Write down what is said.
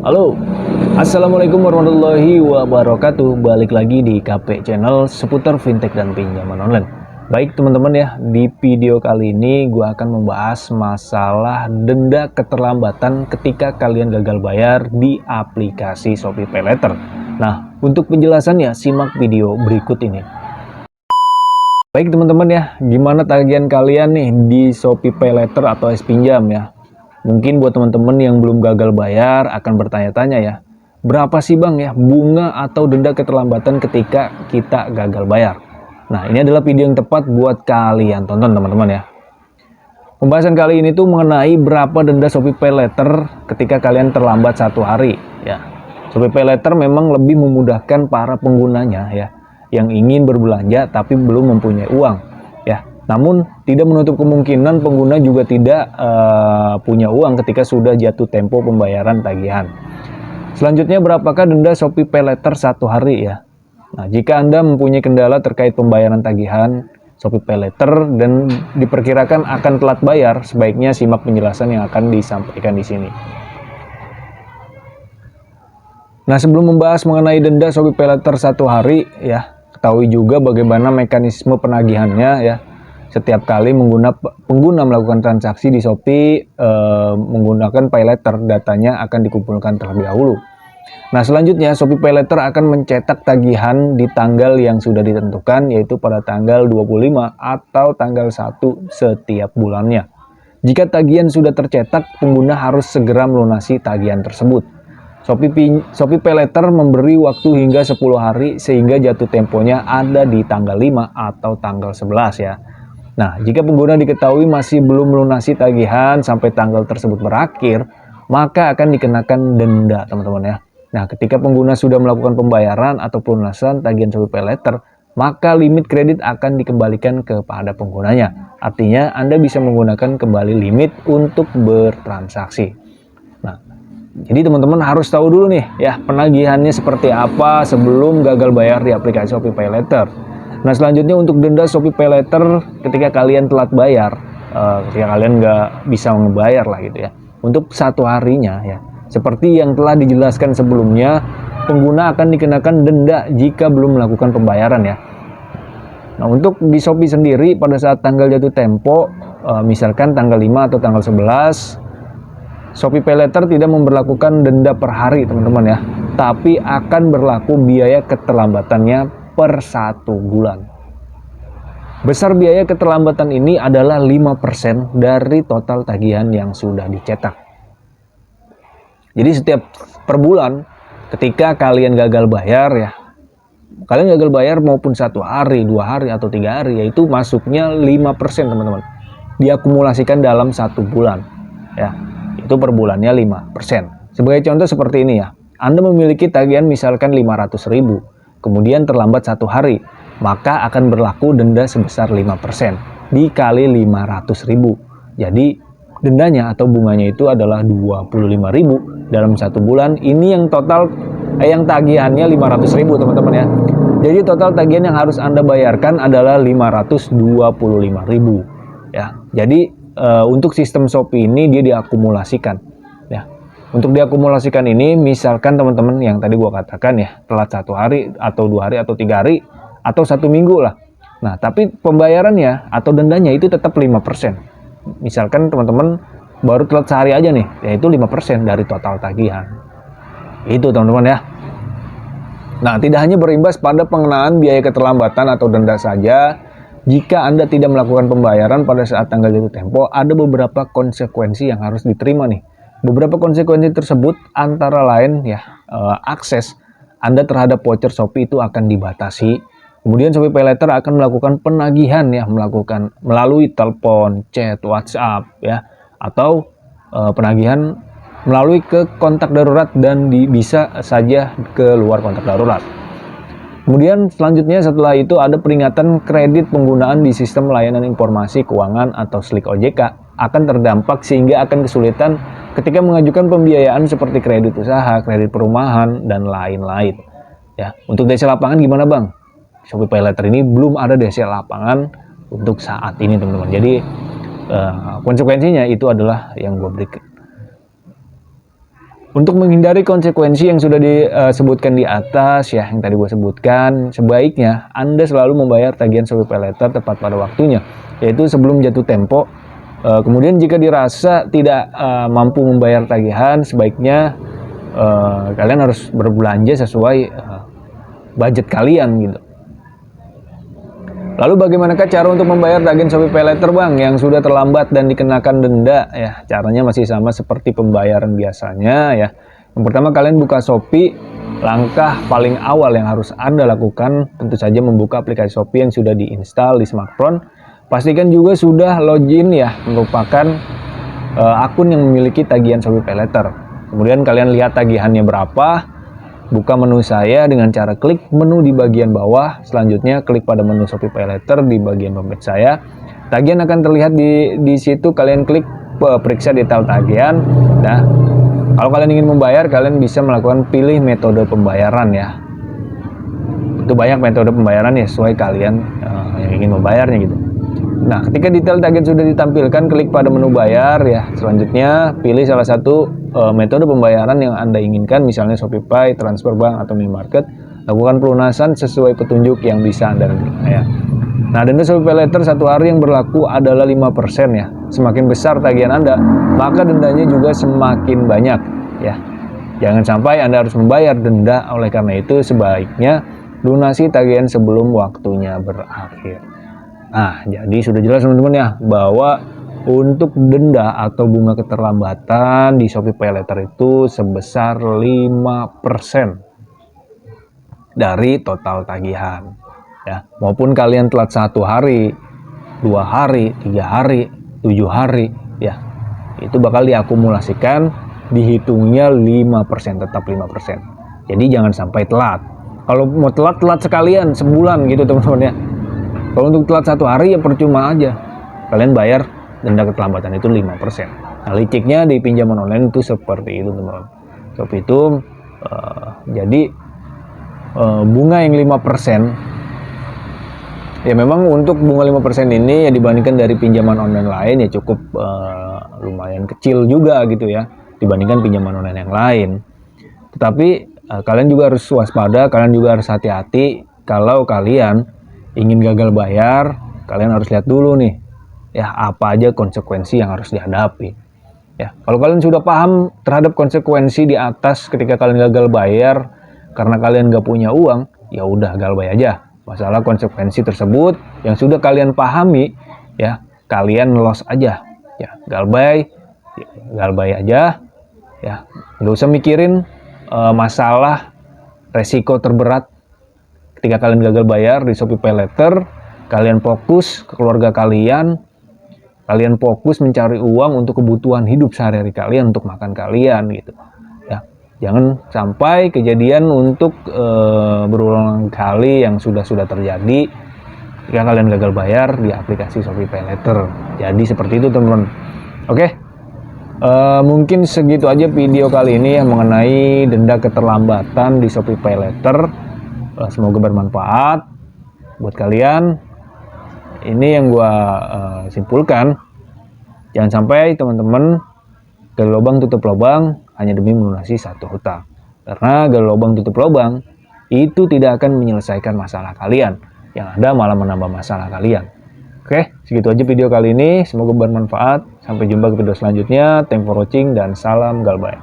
Halo, Assalamualaikum warahmatullahi wabarakatuh. Balik lagi di KP Channel seputar fintech dan pinjaman online. Baik teman-teman ya, di video kali ini gue akan membahas masalah denda keterlambatan ketika kalian gagal bayar di aplikasi Shopee PayLater. Nah, untuk penjelasannya simak video berikut ini. Baik teman-teman ya, gimana tagihan kalian nih di Shopee PayLater atau S-Pinjam ya? Mungkin buat teman-teman yang belum gagal bayar akan bertanya-tanya ya, berapa sih bang ya bunga atau denda keterlambatan ketika kita gagal bayar? Nah, ini adalah video yang tepat buat kalian tonton teman-teman ya. Pembahasan kali ini tuh mengenai berapa denda Shopee PayLater ketika kalian terlambat 1 hari ya. Shopee PayLater memang lebih memudahkan para penggunanya ya, yang ingin berbelanja tapi belum mempunyai uang ya. Namun tidak menutup kemungkinan pengguna juga tidak punya uang ketika sudah jatuh tempo pembayaran tagihan. Selanjutnya, berapakah denda Shopee PayLater 1 hari ya? Nah, jika Anda mempunyai kendala terkait pembayaran tagihan Shopee PayLater dan diperkirakan akan telat bayar, sebaiknya simak penjelasan yang akan disampaikan di sini. Nah, sebelum membahas mengenai denda Shopee PayLater 1 hari ya, ketahui juga bagaimana mekanisme penagihannya ya. Setiap kali pengguna melakukan transaksi di Shopee menggunakan PayLater, datanya akan dikumpulkan terlebih dahulu. Nah, selanjutnya Shopee PayLater akan mencetak tagihan di tanggal yang sudah ditentukan, yaitu pada tanggal 25 atau tanggal 1 setiap bulannya. Jika tagihan sudah tercetak, pengguna harus segera melunasi tagihan tersebut. Shopee PayLater memberi waktu hingga 10 hari sehingga jatuh temponya ada di tanggal 5 atau tanggal 11 ya. Nah, jika pengguna diketahui masih belum melunasi tagihan sampai tanggal tersebut berakhir, maka akan dikenakan denda, teman-teman ya. Nah, ketika pengguna sudah melakukan pembayaran atau pelunasan tagihan Shopee PayLater, maka limit kredit akan dikembalikan kepada penggunanya. Artinya, Anda bisa menggunakan kembali limit untuk bertransaksi. Nah, jadi teman-teman harus tahu dulu nih ya, penagihannya seperti apa sebelum gagal bayar di aplikasi Shopee PayLater. Nah, selanjutnya untuk denda Shopee PayLater ketika kalian telat bayar, ketika kalian nggak bisa ngebayar lah gitu ya, untuk 1 harinya ya, seperti yang telah dijelaskan sebelumnya, pengguna akan dikenakan denda jika belum melakukan pembayaran ya. Nah, untuk di Shopee sendiri pada saat tanggal jatuh tempo, misalkan tanggal 5 atau tanggal 11, Shopee PayLater tidak memberlakukan denda per hari teman-teman ya, tapi akan berlaku biaya keterlambatannya per 1 bulan. Besar biaya keterlambatan ini adalah 5% dari total tagihan yang sudah dicetak. Jadi setiap per bulan ketika kalian gagal bayar ya, kalian gagal bayar maupun 1 hari, 2 hari atau 3 hari, yaitu masuknya 5% teman-teman. Diakumulasikan dalam 1 bulan ya. Itu per bulannya 5%. Sebagai contoh seperti ini ya. Anda memiliki tagihan misalkan 500.000. Kemudian terlambat 1 hari, maka akan berlaku denda sebesar 5% dikali 500.000. Jadi dendanya atau bunganya itu adalah 25.000 dalam 1 bulan. Ini yang total yang tagihannya 500.000 teman-teman ya. Jadi total tagihan yang harus Anda bayarkan adalah 525.000 ya. Jadi untuk sistem Shopee ini dia diakumulasikan ya. Untuk diakumulasikan ini, misalkan teman-teman yang tadi gua katakan ya, telat 1 hari atau 2 hari atau 3 hari atau 1 minggu lah. Nah, tapi pembayarannya atau dendanya itu tetap 5%. Misalkan teman-teman baru telat sehari aja nih, yaitu 5% dari total tagihan. Itu teman-teman ya. Nah, tidak hanya berimbas pada pengenaan biaya keterlambatan atau denda saja. Jika Anda tidak melakukan pembayaran pada saat tanggal jatuh tempo, ada beberapa konsekuensi yang harus diterima nih. Beberapa konsekuensi tersebut antara lain ya, akses Anda terhadap voucher Shopee itu akan dibatasi. Kemudian Shopee PayLater akan melakukan penagihan ya, melakukan melalui telepon, chat, WhatsApp ya, atau penagihan melalui ke kontak darurat dan bisa saja ke luar kontak darurat. Kemudian selanjutnya setelah itu ada peringatan kredit penggunaan di sistem layanan informasi keuangan atau SLIK OJK akan terdampak sehingga akan kesulitan ketika mengajukan pembiayaan seperti kredit usaha, kredit perumahan, dan lain-lain. Ya, untuk DC lapangan gimana bang? Shopee PayLater ini belum ada DC lapangan untuk saat ini teman-teman. Jadi konsekuensinya itu adalah yang gue berikan. Untuk menghindari konsekuensi yang sudah disebutkan di atas ya, yang tadi gue sebutkan, sebaiknya Anda selalu membayar tagihan Shopee PayLater tepat pada waktunya, yaitu sebelum jatuh tempo. Kemudian jika dirasa tidak mampu membayar tagihan, sebaiknya kalian harus berbelanja sesuai budget kalian gitu. Lalu bagaimanakah cara untuk membayar tagihan Shopee PayLater Bang yang sudah terlambat dan dikenakan denda ya? Caranya masih sama seperti pembayaran biasanya ya. Yang pertama, kalian buka Shopee. Langkah paling awal yang harus Anda lakukan tentu saja membuka aplikasi Shopee yang sudah diinstal di smartphone. Pastikan juga sudah login ya, merupakan akun yang memiliki tagihan Shopee PayLater. Kemudian kalian lihat tagihannya berapa. Buka menu saya dengan cara klik menu di bagian bawah. Selanjutnya klik pada menu Shopee PayLater di bagian dompet saya. Tagihan akan terlihat di situ. Kalian klik periksa detail tagihan. Nah, kalau kalian ingin membayar, kalian bisa melakukan pilih metode pembayaran ya. Itu banyak metode pembayaran ya, sesuai kalian yang ingin membayarnya gitu. Nah, ketika detail tagihan sudah ditampilkan, klik pada menu bayar ya. Selanjutnya pilih salah satu metode pembayaran yang Anda inginkan, misalnya ShopeePay, transfer bank, atau minimarket. Lakukan pelunasan sesuai petunjuk yang bisa Anda terima ya. Nah, denda Shopee PayLater 1 hari yang berlaku adalah 5% ya. Semakin besar tagihan Anda, maka dendanya juga semakin banyak ya. Jangan sampai Anda harus membayar denda, oleh karena itu sebaiknya lunasi tagihan sebelum waktunya berakhir. Nah, jadi sudah jelas teman-teman ya, bahwa untuk denda atau bunga keterlambatan di Shopee PayLater itu sebesar 5% dari total tagihan ya. Maupun kalian telat 1 hari, 2 hari, 3 hari, 7 hari ya, itu bakal diakumulasikan, dihitungnya 5%, tetap 5%. Jadi jangan sampai telat. Kalau mau telat sekalian sebulan gitu teman-teman ya. Kalau untuk telat 1 hari ya percuma aja. Kalian bayar denda keterlambatan itu 5%. Nah, liciknya di pinjaman online itu seperti itu teman-teman. Shopee itu jadi bunga yang 5%. Ya memang untuk bunga 5% ini ya dibandingkan dari pinjaman online lain ya cukup lumayan kecil juga gitu ya, dibandingkan pinjaman online yang lain. Tetapi kalian juga harus waspada, kalian juga harus hati-hati. Kalau kalian ingin gagal bayar, kalian harus lihat dulu nih ya, apa aja konsekuensi yang harus dihadapi ya. Kalau kalian sudah paham terhadap konsekuensi di atas ketika kalian gagal bayar karena kalian gak punya uang, ya udah galbay aja. Masalah konsekuensi tersebut yang sudah kalian pahami ya, kalian loss aja ya, galbay aja ya. Nggak usah mikirin masalah resiko terberat ketika kalian gagal bayar di Shopee PayLater. Kalian fokus ke keluarga kalian, kalian fokus mencari uang untuk kebutuhan hidup sehari-hari kalian, untuk makan kalian gitu ya. Jangan sampai kejadian untuk berulang kali yang sudah terjadi ketika kalian gagal bayar di aplikasi Shopee PayLater. Jadi seperti itu teman-teman. Oke, mungkin segitu aja video kali ini yang mengenai denda keterlambatan di Shopee PayLater. Semoga bermanfaat buat kalian. Ini yang gua simpulkan. Jangan sampai teman-teman gali lubang tutup lubang hanya demi melunasi satu hutang. Karena gali lubang tutup lubang itu tidak akan menyelesaikan masalah kalian, yang ada malah menambah masalah kalian. Oke, segitu aja video kali ini. Semoga bermanfaat. Sampai jumpa ke video selanjutnya. Thanks for watching dan salam galbay.